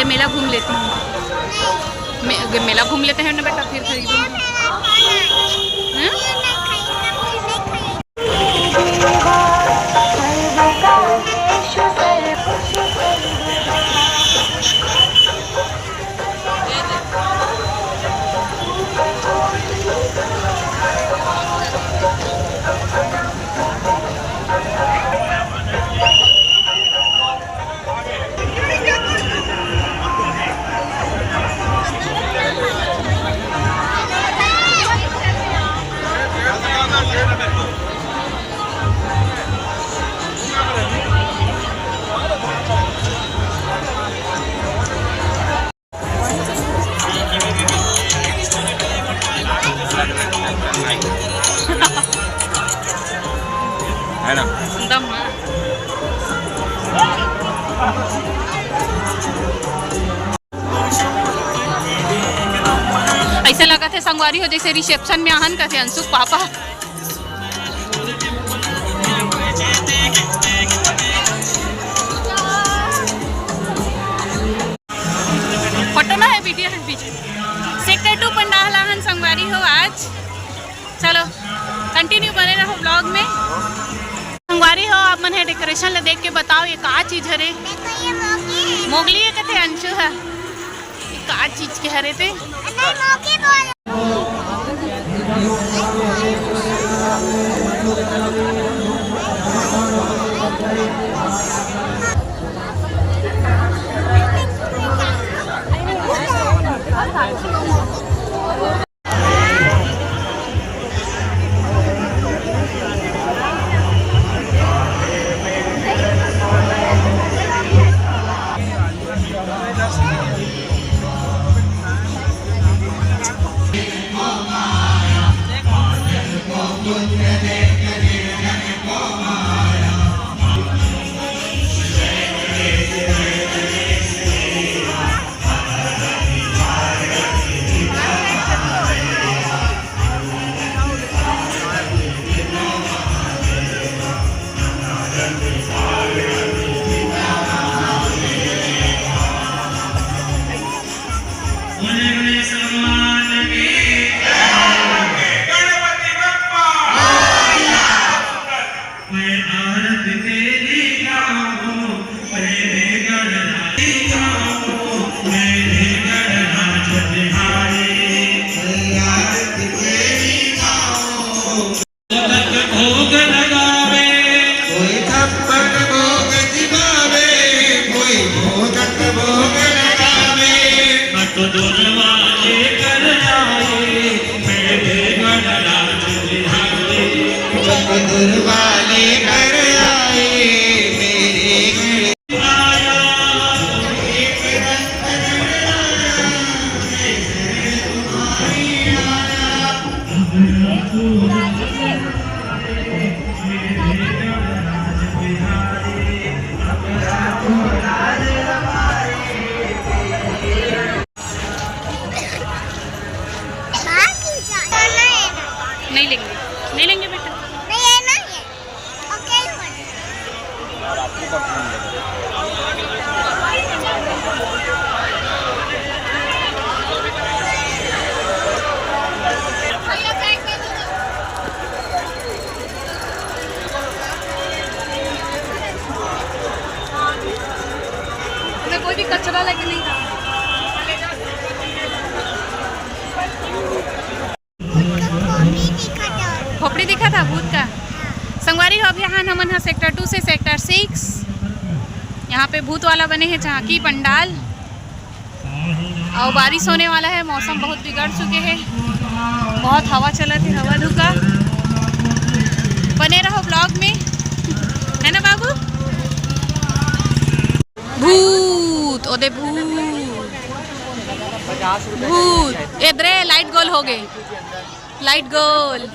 पहले मेला घूम लेती हूँ, मेला घूम लेते हैं ना बेटा, फिर खरीदूँगी। है ना दम ऐसे लगा थे संगवारी हो जैसे रिसेप्शन में आहन का थे अंशुक पापा। फोटो ना है, वीडियो है पीछे। सेक्टर 2 पंडाल आहन संगवारी हो आज। चलो कंटिन्यू बने रहो ब्लॉग में। संगवारी हो आप मन है डेकोरेशन ले देख के बताओ ये का चीज हरे। मोगली है कथे अंशु है, ये का चीज के हरे थे। नहीं लेंगे, नहीं लेंगे बेटा। नहीं है ना ये। ओके यार आपको पसंद है। कोई भी कचरा लेके नहीं था। खोपड़ी दिखा था भूत का। संगवारी हो अभी यहाँ नमन है सेक्टर 2 से सेक्टर 6। यहाँ पे भूत वाला बने हैं झांकी पंडाल और बारिश होने वाला है। मौसम बहुत बिगड़ चुके हैं, बहुत हवा चला थी, हवा धुका। बने रहो ब्लॉग में, है ना बाबू। भूत ओदे भूत भूत इधरे लाइट गोल हो गए, लाइट गोल।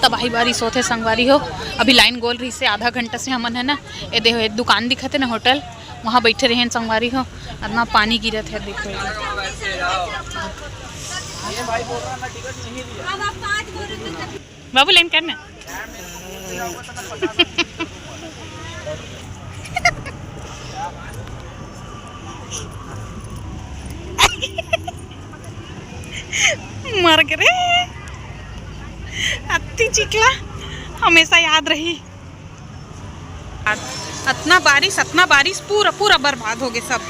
तबाही बारिश होते संगवारी हो। अभी लाइन गोल रही से आधा घंटा से हमन है ना ये देखो एक दुकान दिखते ना होटल, वहाँ बैठे रहे हैं संगवारी हो। इतना पानी गिरत है देखो। बाबू लाइन करना। मर गए अति चिकला हमेशा याद रही। इतना बारिश पूरा पूरा बर्बाद हो गए सब।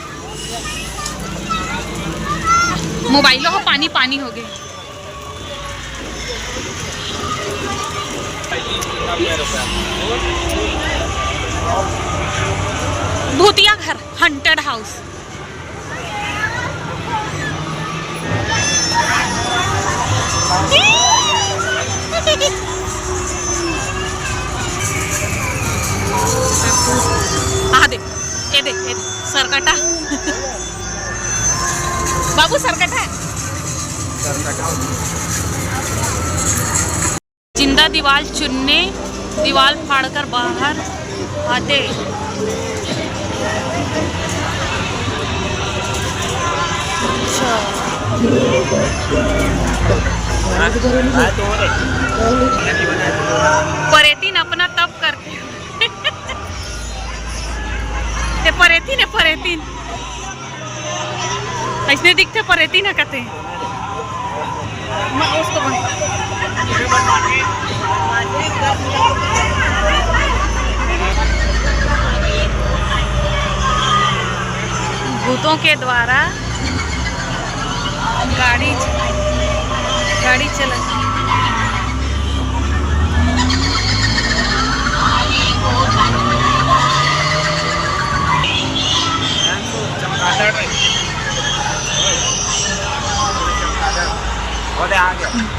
मोबाइलों को पानी पानी हो गए। भूतिया घर हंटेड हाउस। ए दे सरकटा बाबू सरकटा है। जिंदा दीवार चुनने दीवार फाड़कर बाहर आते। परेतीन अपना तप करके ते परेतीन ऐसने दिखते परेतीन है कहते हैं। उसको भूतों के द्वारा गाड़ी चला।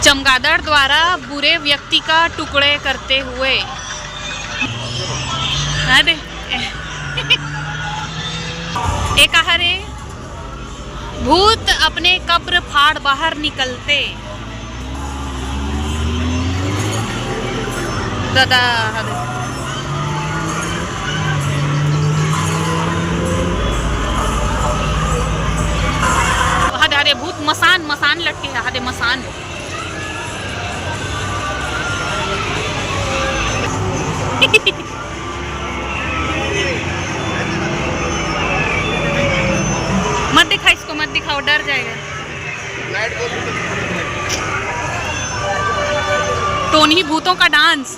चमगादड़ द्वारा बुरे व्यक्ति का टुकड़े करते हुए। अरे एक हरे भूत अपने कब्र फाड़ बाहर निकलते। दादा हरे भूत मसान लटके हरे मसान। मत दिखा इसको, मत दिखाओ, डर जाएगा। टोनी भूतों का डांस।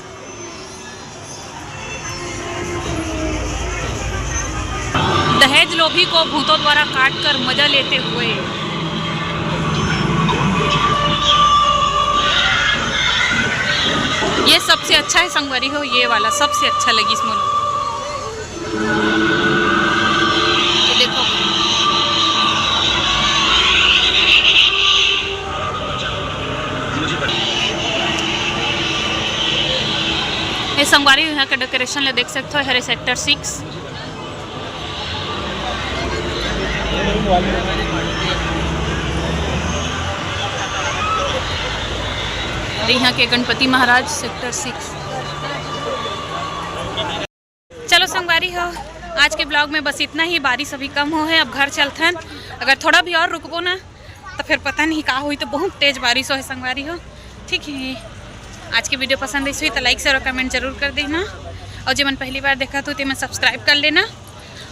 दहेज लोभी को भूतों द्वारा काटकर मजा लेते हुए। ये सबसे अच्छा है संगवारी हो, ये वाला सबसे अच्छा लगी इसमें। ये देखो ये संगवारी यहाँ का डेकोरेशन ले देख सकते हो। हरे सेक्टर 6 यहाँ के गणपति महाराज सेक्टर 6। चलो संगवारी हो, आज के ब्लॉग में बस इतना ही। बारिश अभी कम हो है, अब घर चलथन। अगर थोड़ा भी और रुकबो ना तो फिर पता नहीं का हुई, तो बहुत तेज बारिश हो है संगवारी हो। ठीक है, आज की वीडियो पसंद आई तो लाइक शेयर और कमेंट जरूर कर देना। और जो मन पहली बार देखा तो मैं सब्सक्राइब कर लेना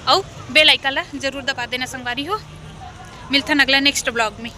और बेल आइकन ला जरूर दबा देना संगवारी हो। मिलथन अगला नेक्स्ट ब्लॉग में।